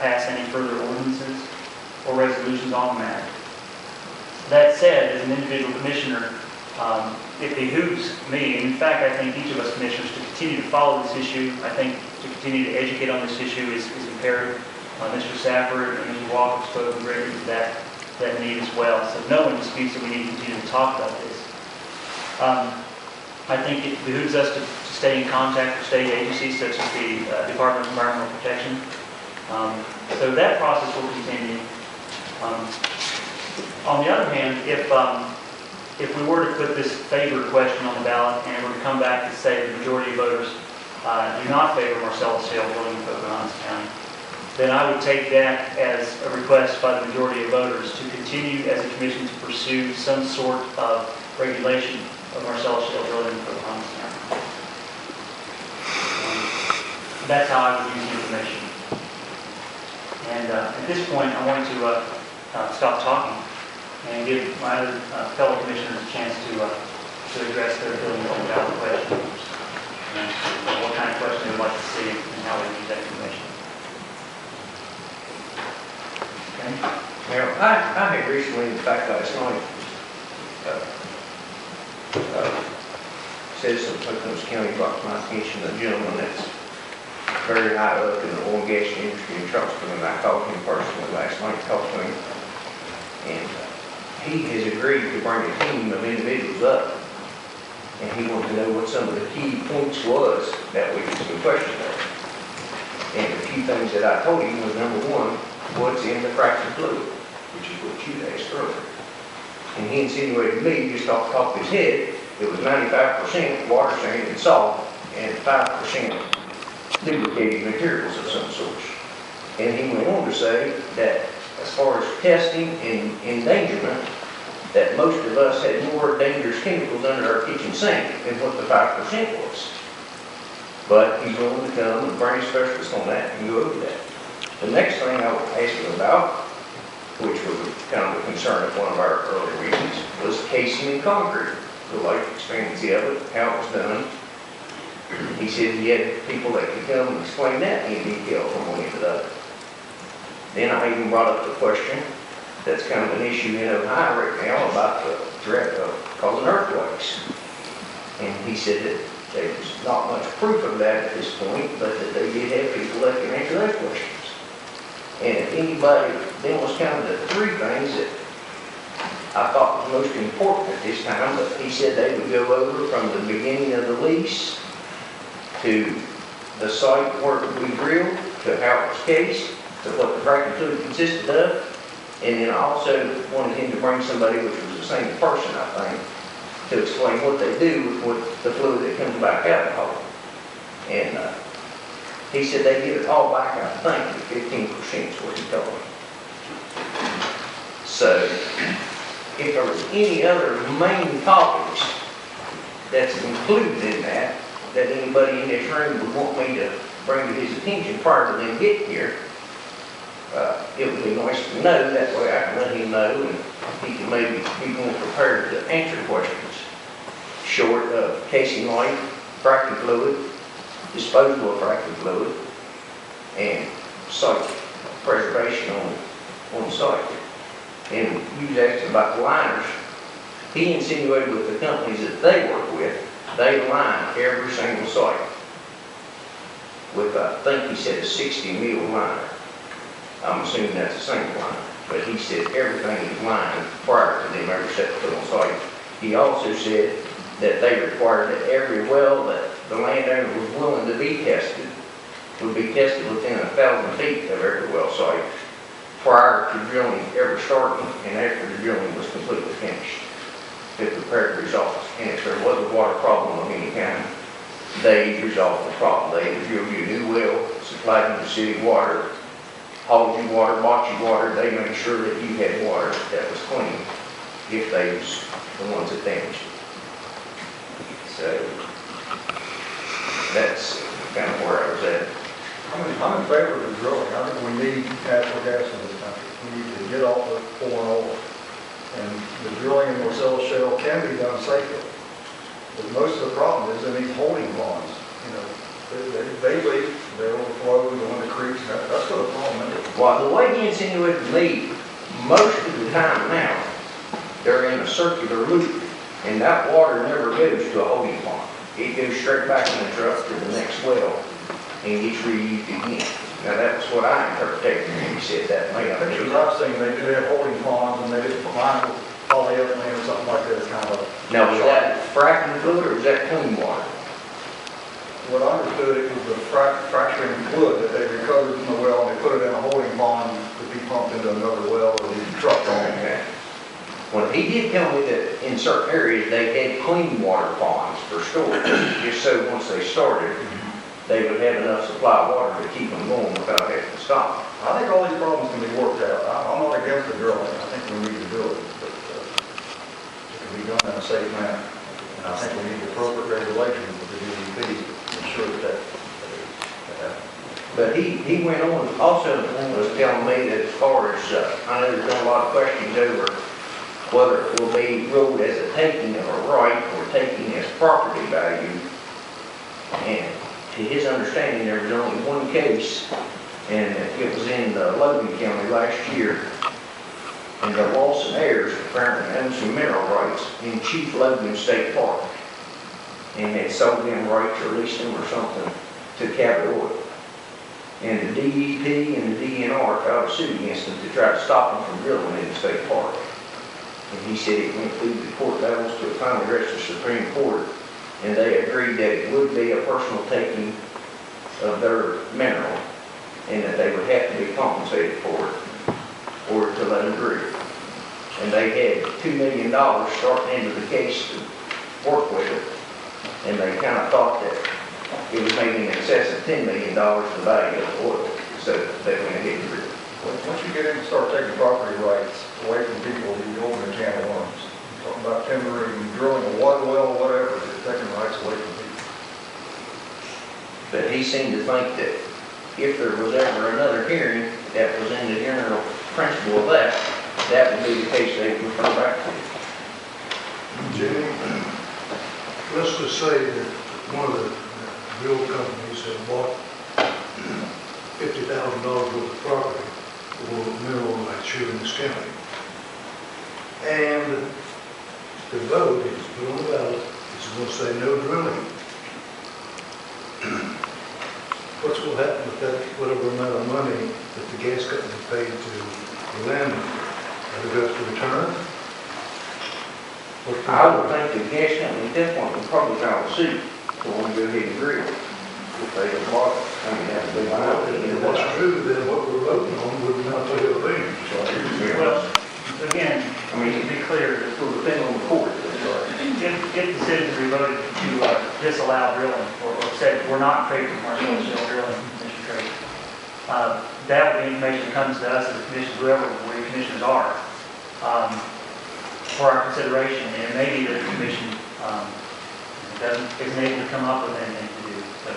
pass any further ordinances or resolutions on the matter. That said, as an individual commissioner, it behooves me, and in fact I think each of us commissioners, to continue to follow this issue. I think to continue to educate on this issue is imperative. Mr. Safford and Mr. Walker spoke greatly to that need as well. So no one disputes that we need to continue to talk about this. I think it behooves us to stay in contact with state agencies such as the Department of Environmental Protection. So that process will continue. On the other hand, if we were to put this favor question on the ballot and it were to come back to say the majority of voters do not favor Marcellus Shale drilling in Pocahontas County, then I would take that as a request by the majority of voters to continue as a commission to pursue some sort of regulation of Marcellus Shale drilling in Pocahontas County. That's how I would use the information. And at this point, I want to stop talking and give my other fellow commissioners a chance to address their building on ballot questions and what kind of question they'd like to see and how they use that information. Okay. Now, I had recently, in fact, last night, citizen of Pocahontas County brought to my attention a gentleman that's very high up in the oil and gas industry in Charleston, and I called him personally last night, talked to him, and he has agreed to bring a team of individuals up, and he wanted to know what some of the key points was that we could question there. And a few things that I told him was, number one, what's in the fractured fluid, which is what you asked earlier. And he insinuated to me, just off the top of his head, it was 95% water, sand, and salt, and 5% lubricating materials of some sort. And he went on to say that as far as testing and endangerment, that most of us had more dangerous chemicals under our kitchen sink than what the 5% was. But he's willing to come and bring a specialist on that and go over that. The next thing I would ask him about, which was kind of a concern of one of our early readings, was casing in concrete, the life expectancy of it, how it was done. He said he had people that could come and explain that in detail from one end to the other. Then I even brought up the question that's kind of an issue in Ohio right now about the threat of causing earthquakes. And he said that there was not much proof of that at this point, but that they did have people that can answer those questions. And if anybody, then was kind of the three things that I thought was most important at this time, but he said they would go over from the beginning of the lease to the site where we drilled, to how it was cased, to what the fracking fluid consisted of, and then I also wanted him to bring somebody, which was the same person, I think, to explain what they do with the fluid that comes back out of the hole. And he said they give it all back, I think, at 15% is what he told me. So, if there was any other main topics that's included in that anybody in this room would want me to bring to his attention prior to them getting here, it would be nice to know. That way I can let him know, and he can maybe be more prepared to answer questions. Short of casing life, fracking fluid, disposal of fracking fluid, and site preservation on site. And you was asking about the liners. He insinuated with the companies that they work with, they line every single site with, I think he said, a 60 mil liner. I'm assuming that's the same line, but he said everything is lined prior to them ever set foot on site. He also said that they required that every well that the landowner was willing to be tested would be tested within 1,000 feet of every well site prior to drilling ever starting and after the drilling was completely finished to prepare the results. And if there was a water problem of any kind, they resolved the problem. They would drill you a new well, supplied you the city water, hauled you water, bought you water. They made sure that you had water that was clean if they was the ones that damaged it. So that's kind of where I was at. I'm in favor of the drilling. I think we need natural gas in this country. We need to get off of foreign oil. And the drilling in Marcellus Shale can be done safely. But most of the problem is in these holding ponds. You know, they leak, they overflow, go into creeks. That's what the problem is. Well, the way he insinuated to me, most of the time now, they're in a circular loop, and that water never goes to a holding pond. It goes straight back in the truck to the next well, and gets reused again. Now, that's what I interpreted when he said that. May not be. Pictures I've seen, they do have holding ponds, and they did mine with polyethylene or something like that, it's kind of a. Now, was that fracking fluid, or was that clean water? What I understood, it was the fracturing fluid that they recovered from the well, and they put it in a holding pond to be pumped into another well or the truck on. Okay. Well, he did tell me that in certain areas, they had clean water ponds for storage, just so once they started, they would have enough supply of water to keep them going without having to stop. I think all these problems can be worked out. I'm not against the drilling, I think we need to do it, but it can be done in a safe manner. And I think we need appropriate regulations with the DEP to ensure that happens. But he went on, also was telling me that as far as, I know there's been a lot of questions over whether it will be ruled as a taking of a right or taking as property value. And to his understanding, there was only one case, and it was in Logan County last year. And the Lawson heirs apparently owned some mineral rights in Chief Logan State Park. And had sold them rights or leased them or something to Cabot Oil. And the DEP and the DNR filed a suit against them to try to stop them from drilling in the state park. And he said it went through the court levels to finally reach the Supreme Court, and they agreed that it would be a personal taking of their mineral, and that they would have to be compensated for it, or to let them drill. And they had $2 million starting into the case to work with it, and they kind of thought that it was maybe in excess of $10 million the value of the oil, so they went ahead and drilled. Once you get in and start taking property rights away from people, you go in a can of worms. Talking about timbering, drilling a water well, whatever, you're taking rights away from people. But he seemed to think that if there was ever another hearing that was in the general principle of that, that would be the case they would refer back to. Jimmy, let's just say that one of the drill companies had bought $50,000 worth of property for mineral rights here in this county. And the vote is put on the ballot, is going to say no drilling. What's going to happen with that, whatever amount of money that the gas company paid to the landowner? Are they going to return? I would think the gas company at that point would probably file a suit to want to go ahead and drill if they had bought it. I mean, that would be my opinion. If that's true, then what we're voting on would not pay a thing. Well, again, I mean, to be clear, it will depend on the court. if the citizens voted to disallow drilling or said we're not in favor of commercial shale drilling, Mr. Trey, that would be information that comes to us as a commission, whoever we commissioners are, for our consideration. And it may be that the commission isn't able to come up with anything to do. So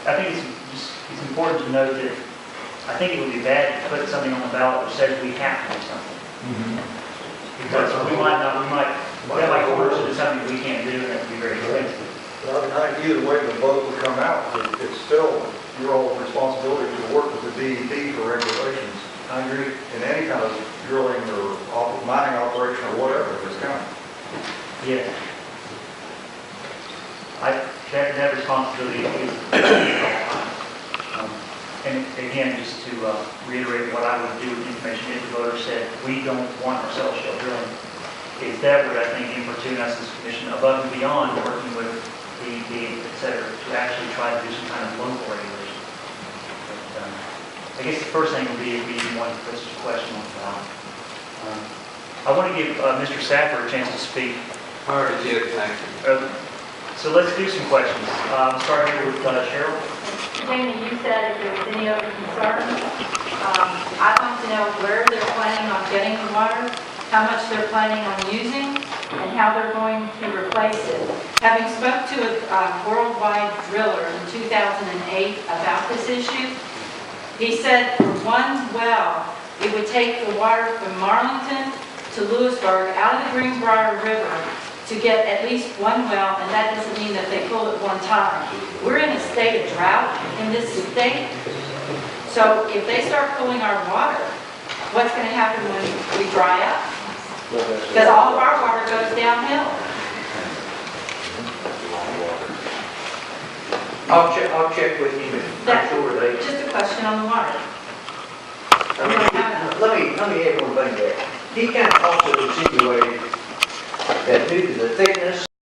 I think it's important to note that I think it would be bad to put something on the ballot that says we have to do something. Because that might force us to do something we can't do, and that would be very expensive. But I think either way the vote would come out, it's still your all's responsibility to work with the DEP for regulations. I agree. In any kind of drilling or mining operation or whatever in this county. Yeah. That responsibility is and again, just to reiterate what I would do with information if the voter said we don't want ourselves shale drilling, is that would, I think, importune us as a commission above and beyond working with DEP, et cetera, to actually try to do some kind of local regulation. But, I guess the first thing would be if we even want to put such a question on the ballot. I want to give Mr. Safford a chance to speak. All right, Jim, thank you. So let's do some questions. Start here with Cheryl. Jamie, you said if there was any other concerns, I'd like to know where they're planning on getting the water, how much they're planning on using, and how they're going to replace it. Having spoke to a worldwide driller in 2008 about this issue, he said for one well, it would take the water from Marlington to Lewisburg out of the Greenbrier River to get at least one well, and that doesn't mean that they pull it one time. We're in a state of drought in this state, So if they start pulling our water, what's going to happen when we dry up? Because all of our water goes downhill. I'll check with you, I'm sure they, Just a question on the water. let me add one thing there. He kind of also insinuated that due to the thickness